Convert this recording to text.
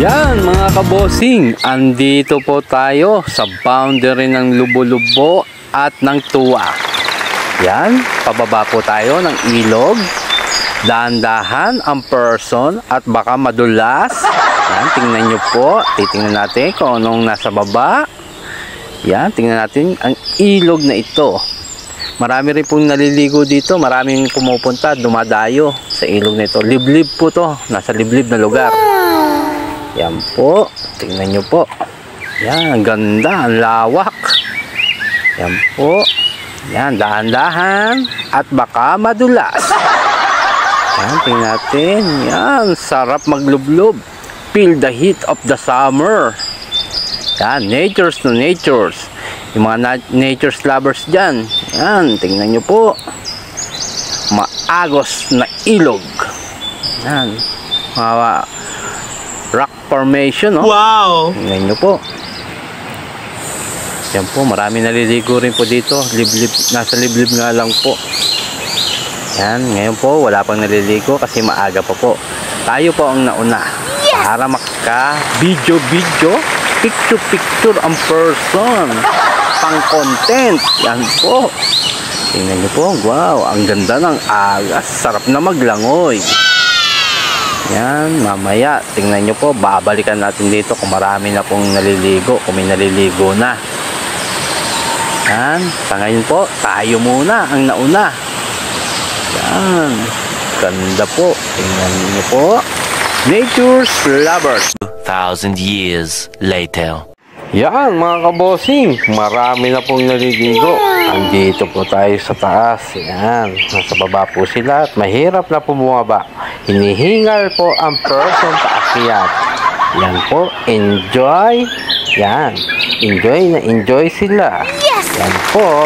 Yan mga kabosing, andito po tayo sa boundary ng Lubo-Lubo at ng Tuwa. Yan, pababa po tayo ng ilog. Dahan-dahan ang person at baka madulas. Yan, tingnan nyo po. Titingnan natin kung anong nasa baba. Yan, tingnan natin ang ilog na ito. Marami rin pong naliligo dito. Maraming pumupunta, dumadayo sa ilog na ito. Liblib po to. Nasa liblib na lugar. Yan po. Tingnan nyo po. Yan, ang ganda. Ang lawak. Yan po. Yan, dahan-dahan at baka madulas. Yan, tingnan natin. Yan, sarap maglublob. Feel the heat of the summer. Yan, natures to natures. Yung mga natures lovers dyan. Yan, tingnan nyo po. Maagos na ilog. Yan, mga rock formation, no? Wow! Tingnan nyo po. Yan po, marami naliligo rin po dito. Liblib, nasa liblib nga lang po. Yan, ngayon po, wala pang naliligo kasi maaga pa po. Tayo po ang nauna. Yes! Para maka-video, picture ang person. Pang-content. Yan po. Tingnan nyo po, wow, ang ganda ng agas. Sarap na maglangoy. Yan, mamaya, tingnan nyo po, babalikan natin dito kung marami na pong naliligo, kung may naliligo na. Yan, sa ngayon po, tayo muna ang nauna. Yan, ganda po. Tingnan nyo po. Nature's lovers. 2,000 years later. Yan mga kabosing, marami na pong naliligo. Andito po tayo sa taas. Yan, nasa baba po sila at mahirap na po bumaba. Hinihingal po ang person paakyat. Yan po, enjoy. Yan, enjoy na enjoy sila. Yan po.